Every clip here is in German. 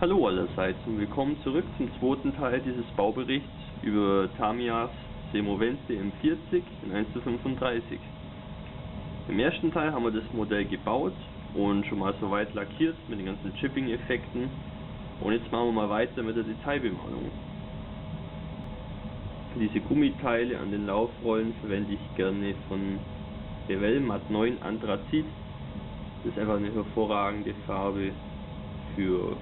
Hallo allerseits und willkommen zurück zum zweiten Teil dieses Bauberichts über Tamiyas Semovenze M40 in 1:35. Im ersten Teil haben wir das Modell gebaut und schon mal soweit lackiert mit den ganzen Chipping-Effekten, und jetzt machen wir mal weiter mit der Detailbemalung. Für diese Gummiteile an den Laufrollen verwende ich gerne von Revell Matt 9 Anthrazit. Das ist einfach eine hervorragende Farbe für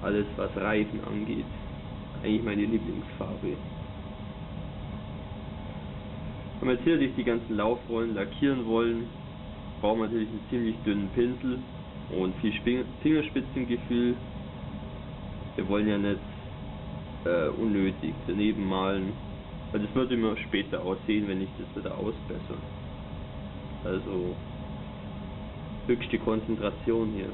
alles, was Reifen angeht. Eigentlich meine Lieblingsfarbe. Wenn wir jetzt hier durch die ganzen Laufrollen lackieren wollen, brauchen wir natürlich einen ziemlich dünnen Pinsel und viel Fingerspitzengefühl. Wir wollen ja nicht unnötig daneben malen, weil das wird immer später aussehen, wenn ich das wieder ausbessere. Also höchste Konzentration hier.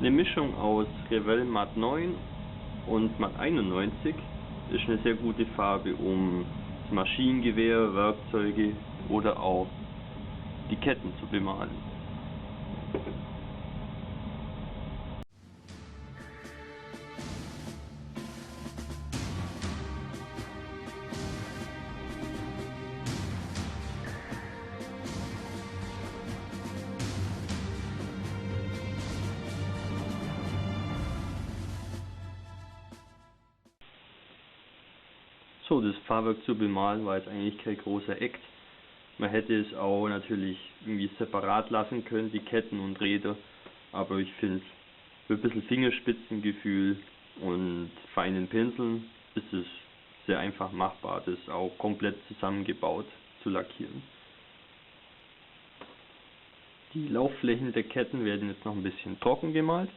Eine Mischung aus Revell Matt 9 und Matt 91 ist eine sehr gute Farbe, um das Maschinengewehr, Werkzeuge oder auch die Ketten zu bemalen. So, das Fahrwerk zu bemalen war jetzt eigentlich kein großer Act. Man hätte es auch natürlich irgendwie separat lassen können, die Ketten und Räder, aber ich finde, für ein bisschen Fingerspitzengefühl und feinen Pinseln ist es sehr einfach machbar, das auch komplett zusammengebaut zu lackieren. Die Laufflächen der Ketten werden jetzt noch ein bisschen trocken gemalt.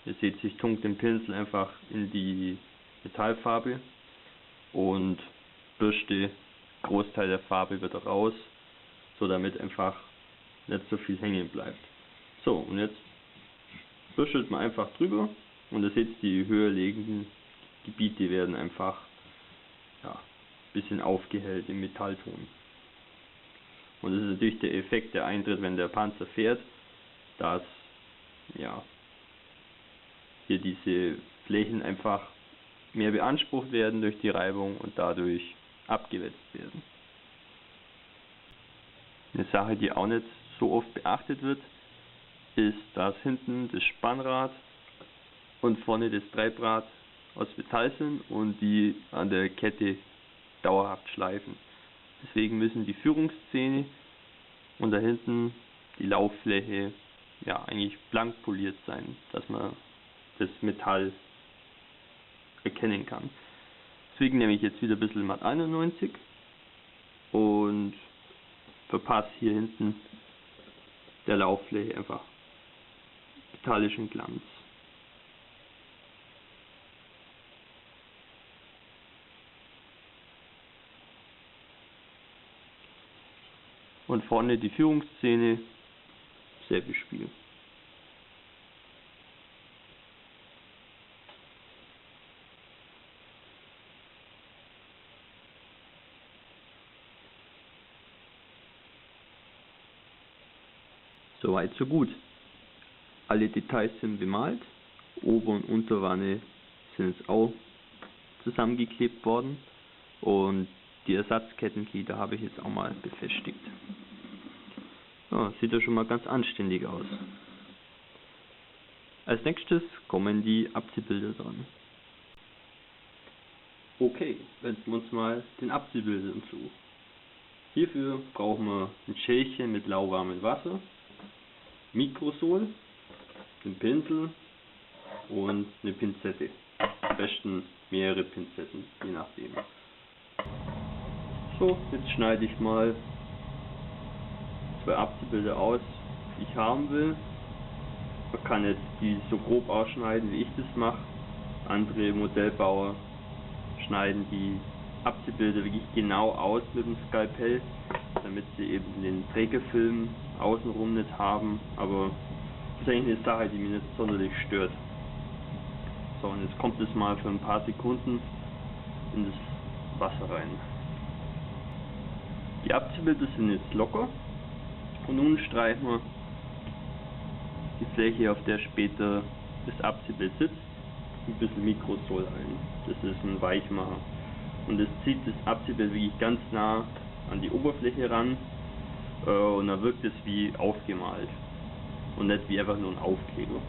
Ihr seht, ich tunke den Pinsel einfach in die Metallfarbe und bürste Großteil der Farbe wieder raus, so damit einfach nicht so viel hängen bleibt. So, und jetzt bürstet man einfach drüber und ihr seht, die höher liegenden Gebiete werden einfach ein bisschen aufgehellt im Metallton. Und das ist natürlich der Effekt, der eintritt, wenn der Panzer fährt, dass hier diese Flächen einfach mehr beansprucht werden durch die Reibung und dadurch abgewetzt werden. Eine Sache, die auch nicht so oft beachtet wird, ist, dass hinten das Spannrad und vorne das Treibrad aus Metall sind und die an der Kette dauerhaft schleifen. Deswegen müssen die Führungszähne und da hinten die Lauffläche eigentlich blank poliert sein, dass man das Metall erkennen kann. Deswegen nehme ich jetzt wieder ein bisschen Matt 91 und verpasse hier hinten der Lauffläche einfach metallischen Glanz. Und vorne die Führungsszene, selbe Spiel. Soweit so gut. Alle Details sind bemalt, Ober- und Unterwanne sind jetzt auch zusammengeklebt worden und die Ersatzkettenglieder habe ich jetzt auch mal befestigt. Ja, sieht ja schon mal ganz anständig aus. Als nächstes kommen die Abziehbilder dran. Okay, wenden wir uns mal den Abziehbildern zu. Hierfür brauchen wir ein Schälchen mit lauwarmem Wasser, Mikrosol, einen Pinsel und eine Pinzette. Am besten mehrere Pinzetten, je nachdem. So, jetzt schneide ich mal 2 Abziehbilder aus, die ich haben will. Man kann jetzt die so grob ausschneiden, wie ich das mache. Andere Modellbauer schneiden die Abziehbilder wirklich genau aus mit dem Skalpell, damit sie eben den Trägerfilm außenrum nicht haben. Aber das ist eigentlich eine Sache, die mich nicht sonderlich stört. So, und jetzt kommt es mal für ein paar Sekunden in das Wasser rein. Die Abziehbilder sind jetzt locker und nun streichen wir die Fläche, auf der später das Abziehbild sitzt, ein bisschen Mikrosol ein. Das ist ein Weichmacher. Und es zieht das Abziehbild wirklich ganz nah an die Oberfläche ran und dann wirkt es wie aufgemalt und nicht wie einfach nur ein Aufkleber.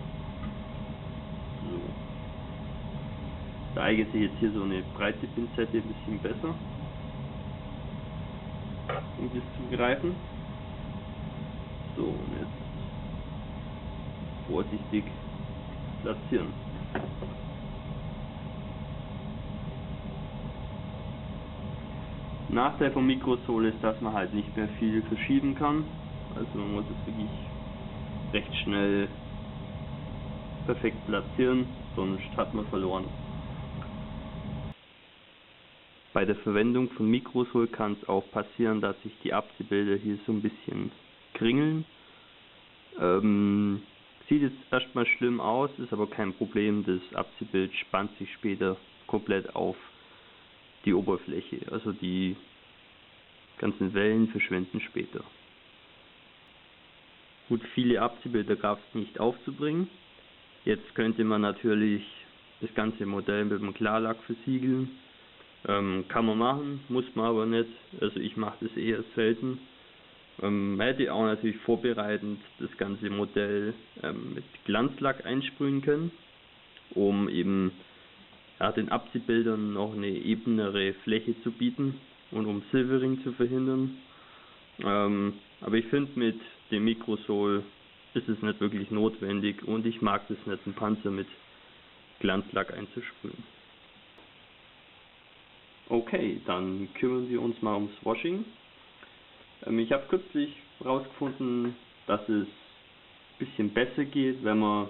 So. Da eignet sich jetzt hier so eine breite Pinzette ein bisschen besser, um das zu greifen. So, und jetzt vorsichtig platzieren. Nachteil vom Mikrosol ist, dass man halt nicht mehr viel verschieben kann. Also man muss es wirklich recht schnell perfekt platzieren, sonst hat man verloren. Bei der Verwendung von Mikrosol kann es auch passieren, dass sich die Abziehbilder hier so ein bisschen kringeln. Sieht jetzt erstmal schlimm aus, ist aber kein Problem. Das Abziehbild spannt sich später komplett auf die Oberfläche. Also die ganzen Wellen verschwinden später. Gut, viele Abziehbilder gab es nicht aufzubringen. Jetzt könnte man natürlich das ganze Modell mit dem Klarlack versiegeln. Kann man machen, muss man aber nicht. Also ich mache das eher selten. Man hätte auch natürlich vorbereitend das ganze Modell mit Glanzlack einsprühen können, um eben den Abziehbildern noch eine ebenere Fläche zu bieten und um Silvering zu verhindern. Aber ich finde, mit dem Mikrosol ist es nicht wirklich notwendig und ich mag es nicht, einen Panzer mit Glanzlack einzusprühen. Okay, dann kümmern wir uns mal ums Washing. Ich habe kürzlich herausgefunden, dass es ein bisschen besser geht, wenn man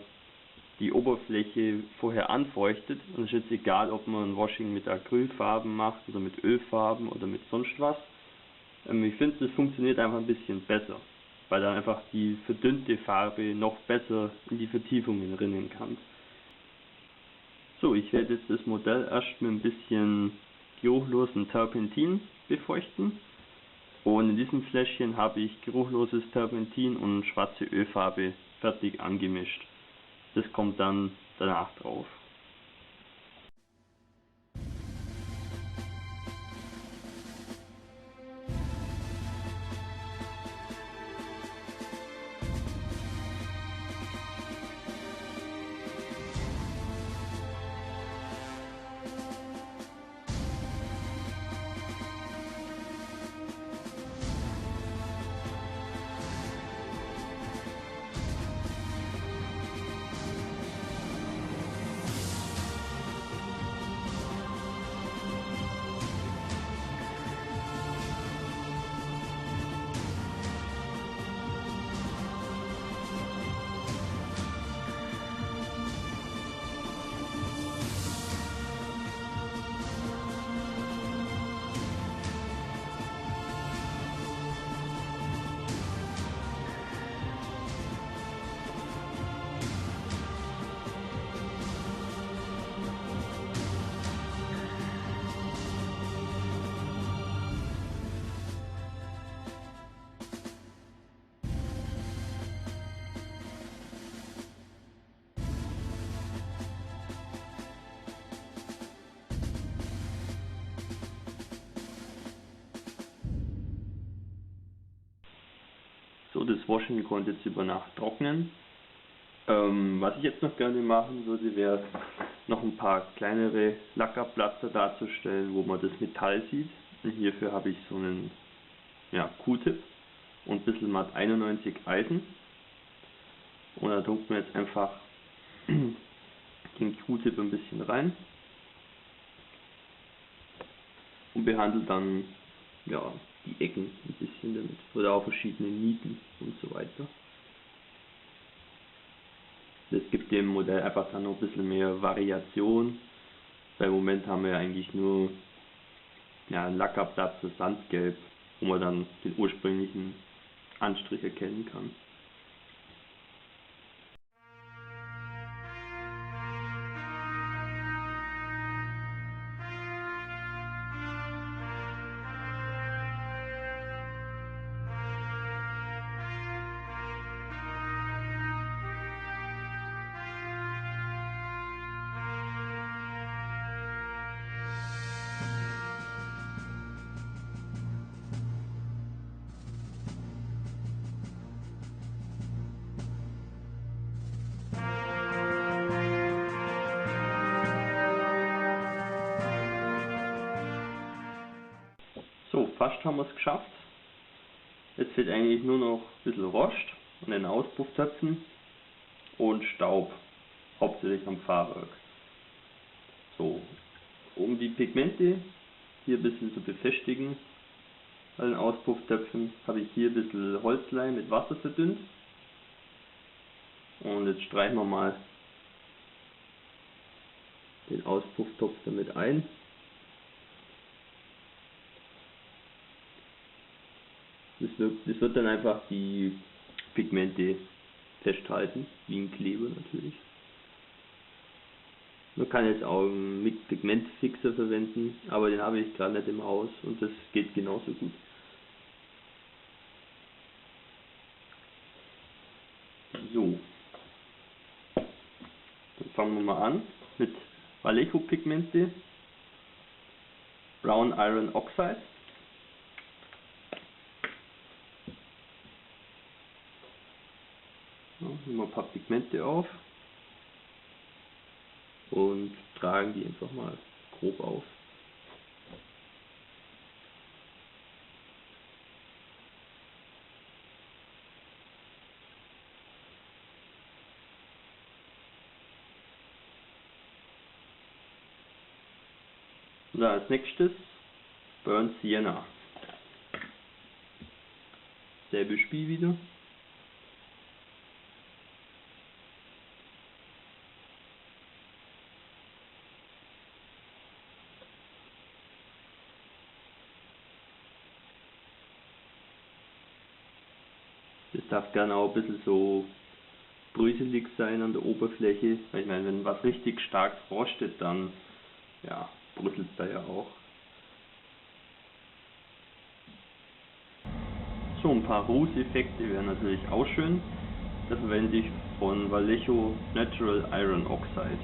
die Oberfläche vorher anfeuchtet. Und es ist jetzt egal, ob man ein Washing mit Acrylfarben macht oder mit Ölfarben oder mit sonst was. Ich finde, das funktioniert einfach ein bisschen besser, weil dann einfach die verdünnte Farbe noch besser in die Vertiefungen rinnen kann. So, ich werde jetzt das Modell erst mit ein bisschen geruchlosen Terpentin befeuchten. Und in diesem Fläschchen habe ich geruchloses Terpentin und schwarze Ölfarbe fertig angemischt. Das kommt dann danach drauf. So, das Waschen konnte jetzt über Nacht trocknen. Was ich jetzt noch gerne machen würde, wäre noch ein paar kleinere Lackabplatzer darzustellen, wo man das Metall sieht. Und hierfür habe ich so einen Q-Tip und ein bisschen Matt 91 Eisen. Und da drückt man jetzt einfach den Q-Tip ein bisschen rein und behandelt dann die Ecken ein bisschen damit oder auch verschiedene Nieten und so weiter. Das gibt dem Modell einfach dann noch ein bisschen mehr Variation, weil im Moment haben wir eigentlich nur einen Lackabsatz für Sandgelb, wo man dann den ursprünglichen Anstrich erkennen kann. So, fast haben wir es geschafft. Jetzt fehlt eigentlich nur noch ein bisschen Rost und den Auspufftöpfen und Staub, hauptsächlich am Fahrwerk. So, um die Pigmente hier ein bisschen zu befestigen, bei den Auspufftöpfen habe ich hier ein bisschen Holzleim mit Wasser verdünnt. Und jetzt streichen wir mal den Auspufftopf damit ein. Das wird dann einfach die Pigmente festhalten, wie ein Kleber natürlich. Man kann jetzt auch einen Pigmentfixer verwenden, aber den habe ich gerade nicht im Haus und das geht genauso gut. So, dann fangen wir mal an mit Vallejo Pigmente, Brown Iron Oxide. Nehmen wir ein paar Pigmente auf und tragen die einfach mal grob auf. Und dann als nächstes Burnt Sienna. Selbe Spiel wieder. Das darf gerne auch ein bisschen so bröselig sein an der Oberfläche. Ich meine, wenn was richtig stark rostet, dann bröselt es da ja auch. So, ein paar Rußeffekte wären natürlich auch schön. Da verwende ich von Vallejo Natural Iron Oxide.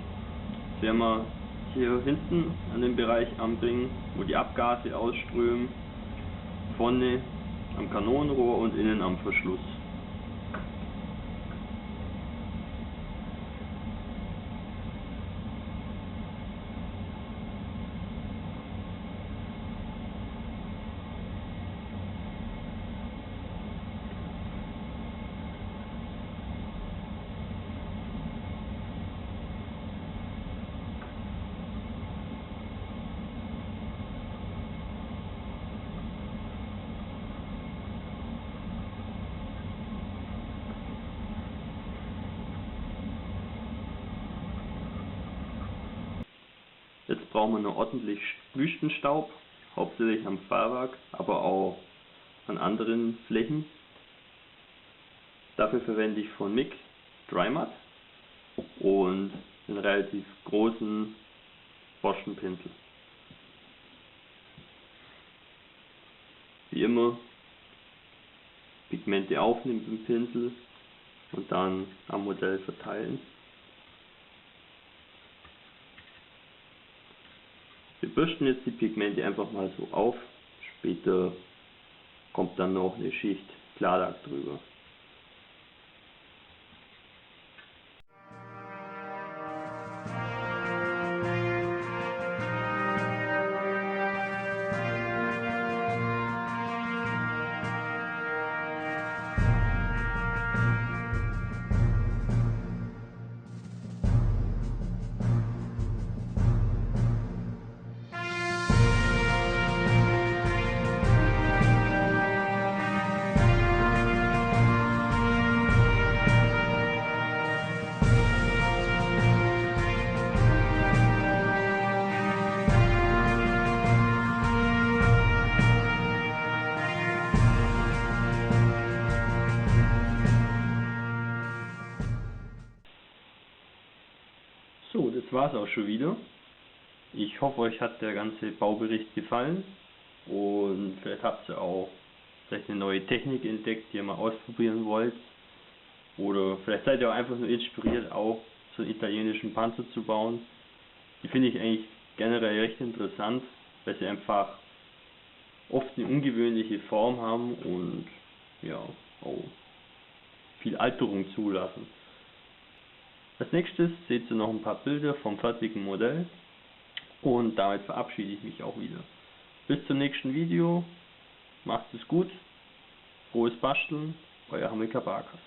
Das werden wir hier hinten an den Bereich anbringen, wo die Abgase ausströmen. Vorne am Kanonenrohr und innen am Verschluss. Jetzt brauchen wir noch ordentlich Wüstenstaub, hauptsächlich am Fahrwerk, aber auch an anderen Flächen. Dafür verwende ich von MIG Dry Matte und einen relativ großen Borstenpinsel. Wie immer Pigmente aufnehmen mit dem Pinsel und dann am Modell verteilen. Wir bürsten jetzt die Pigmente einfach mal so auf, später kommt dann noch eine Schicht Klarlack drüber. So, das war's auch schon wieder. Ich hoffe, euch hat der ganze Baubericht gefallen und vielleicht habt ihr auch eine neue Technik entdeckt, die ihr mal ausprobieren wollt. Oder vielleicht seid ihr auch einfach nur inspiriert, auch so einen italienischen Panzer zu bauen. Die finde ich eigentlich generell recht interessant, weil sie einfach oft eine ungewöhnliche Form haben und ja, auch viel Alterung zulassen. Als nächstes seht ihr noch ein paar Bilder vom fertigen Modell und damit verabschiede ich mich auch wieder. Bis zum nächsten Video, macht es gut, frohes Basteln, euer Hamilcar Barkas.